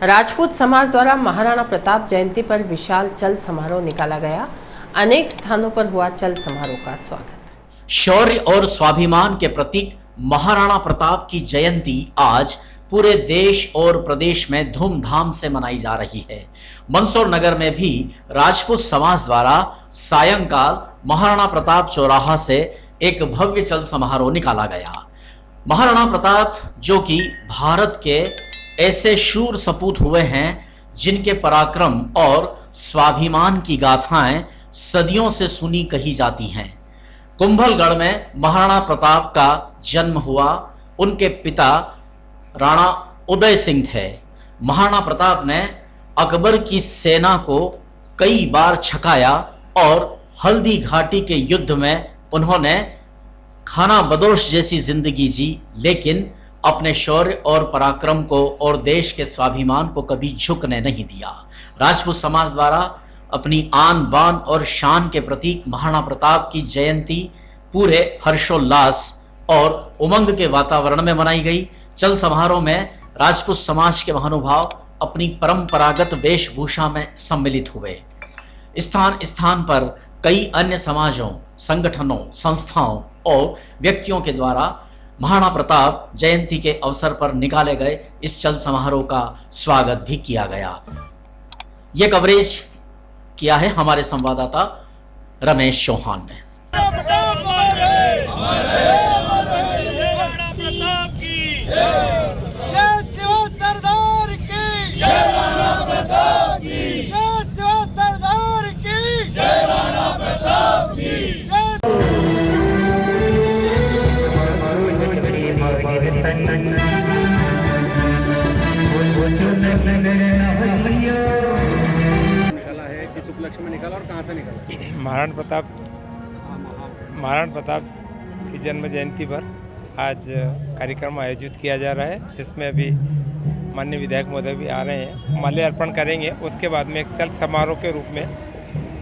राजपूत समाज द्वारा महाराणा प्रताप जयंती पर विशाल चल समारोह निकाला गया। अनेक स्थानों पर हुआ चल समारोह का स्वागत। शौर्य और स्वाभिमान के प्रतीक महाराणा प्रताप की जयंती आज पूरे देश और प्रदेश में धूमधाम से मनाई जा रही है। मंदसौर नगर में भी राजपूत समाज द्वारा सायंकाल महाराणा प्रताप चौराहा से एक भव्य चल समारोह निकाला गया। महाराणा प्रताप जो कि भारत के ऐसे शूर सपूत हुए हैं जिनके पराक्रम और स्वाभिमान की गाथाएं सदियों से सुनी कही जाती हैं। कुंभलगढ़ में महाराणा प्रताप का जन्म हुआ। उनके पिता राणा उदय सिंह थे। महाराणा प्रताप ने अकबर की सेना को कई बार छकाया और हल्दी घाटी के युद्ध में उन्होंने खाना बदोश जैसी जिंदगी जी, लेकिन अपने शौर्य और पराक्रम को और देश के स्वाभिमान को कभी झुकने नहीं दिया। राजपूत समाज द्वारा अपनी आन बान और शान के प्रतीक महाराणा प्रताप की जयंती पूरे हर्षोल्लास और उमंग के वातावरण में मनाई गई। चल समारोह में राजपूत समाज के महानुभाव अपनी परंपरागत वेशभूषा में सम्मिलित हुए। स्थान स्थान पर कई अन्य समाजों, संगठनों, संस्थाओं और व्यक्तियों के द्वारा महाराणा प्रताप जयंती के अवसर पर निकाले गए इस चल समारोह का स्वागत भी किया गया। यह कवरेज किया है हमारे संवाददाता रमेश चौहान ने। निकाला है, किस उपलक्ष्य में निकाला और कहाँ से निकाला? महाराणा प्रताप की जन्म जयंती पर आज कार्यक्रम आयोजित किया जा रहा है, जिसमें अभी माननीय विधायक महोदय भी आ रहे हैं, माल्यार्पण करेंगे। उसके बाद में एक चल समारोह के रूप में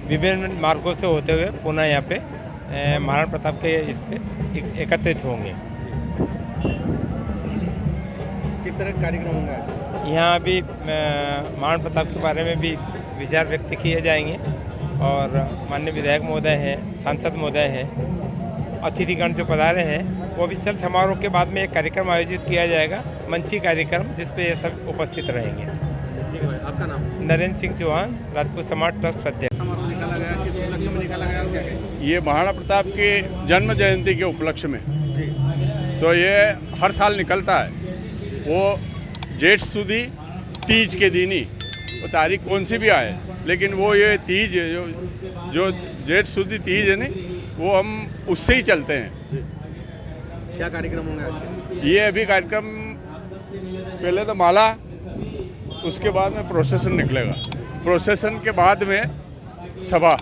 विभिन्न मार्गों से होते हुए पुनः यहाँ पे महाराणा प्रताप के इस पे एकत्रित होंगे। किस तरह के कार्यक्रम होंगे? यहाँ अभी महाराणा प्रताप के बारे में भी विचार व्यक्त किए जाएंगे और माननीय विधायक महोदय हैं, सांसद महोदय हैं, अतिथिगण जो पधारे हैं, वो भी चल समारोह के बाद में एक कार्यक्रम आयोजित किया जाएगा, मंची कार्यक्रम, जिस पे ये सब उपस्थित रहेंगे। ठीक है भाई, आपका नाम? नरेंद्र सिंह चौहान, राजपूत समाज ट्रस्ट अध्यक्ष। समारोह निकाला गया, किस उपलक्ष्य में निकाला गया और क्या कहेंगे? ये महाराणा प्रताप के जन्म जयंती के उपलक्ष्य में जी। तो ये हर साल निकलता है। वो जेठ सुदी तीज के दिन ही, वो तारीख कौन सी भी आए, लेकिन वो ये तीज जो जेठ सुदी तीज है ना, वो हम उससे ही चलते हैं। क्या कार्यक्रम होंगे आज? ये अभी कार्यक्रम पहले तो माला, उसके बाद में प्रोसेसन निकलेगा। प्रोसेसन के बाद में सभा,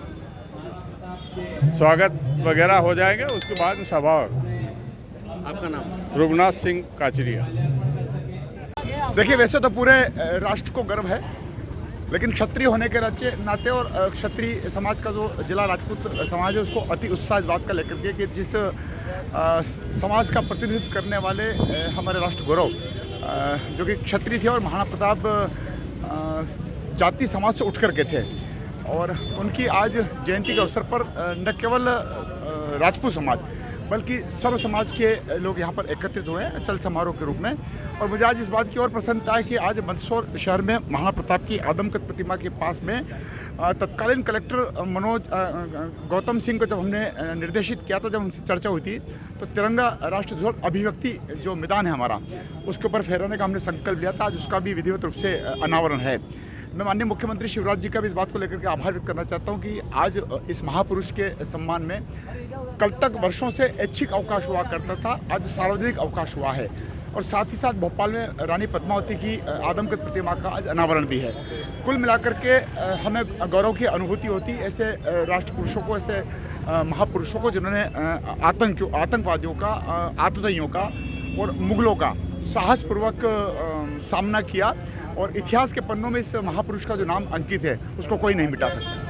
स्वागत वगैरह हो जाएगा, उसके बाद में सभा होगा। आपका नाम? रघुनाथ सिंह काचरिया। देखिए, वैसे तो पूरे राष्ट्र को गर्व है, लेकिन क्षत्रिय होने के नाते और क्षत्रिय समाज का जो जिला राजपूत समाज है, उसको अति उत्साह इस बात का लेकर के कि जिस समाज का प्रतिनिधित्व करने वाले हमारे राष्ट्र गौरव जो कि क्षत्रिय थे और महाराणा प्रताप जाति समाज से उठ कर के थे, और उनकी आज जयंती के अवसर पर न केवल राजपूत समाज बल्कि सर्व समाज के लोग यहाँ पर एकत्रित हुए हैं चल समारोह के रूप में। और मुझे आज इस बात की और प्रसन्नता है कि आज मंदसौर शहर में महाराणा प्रताप की आदमकद प्रतिमा के पास में तत्कालीन कलेक्टर गौतम सिंह को जब हमने निर्देशित किया था, जब उनसे चर्चा हुई थी, तो तिरंगा राष्ट्र ध्वज अभिव्यक्ति जो मैदान है हमारा, उसके ऊपर फहराने का हमने संकल्प लिया था। आज उसका भी विधिवत रूप से अनावरण है। मैं माननीय मुख्यमंत्री शिवराज जी का भी इस बात को लेकर के आभार व्यक्त करना चाहता हूं कि आज इस महापुरुष के सम्मान में कल तक वर्षों से ऐच्छिक अवकाश हुआ करता था, आज सार्वजनिक अवकाश हुआ है। और साथ ही साथ भोपाल में रानी पद्मावती की आदमकद प्रतिमा का आज अनावरण भी है। कुल मिलाकर के हमें गौरव की अनुभूति होती ऐसे राष्ट्र पुरुषों को, ऐसे महापुरुषों को जिन्होंने आतंकवादियों का, आतताइयों का और मुगलों का साहसपूर्वक सामना किया, और इतिहास के पन्नों में इस महापुरुष का जो नाम अंकित है, उसको कोई नहीं मिटा सकता।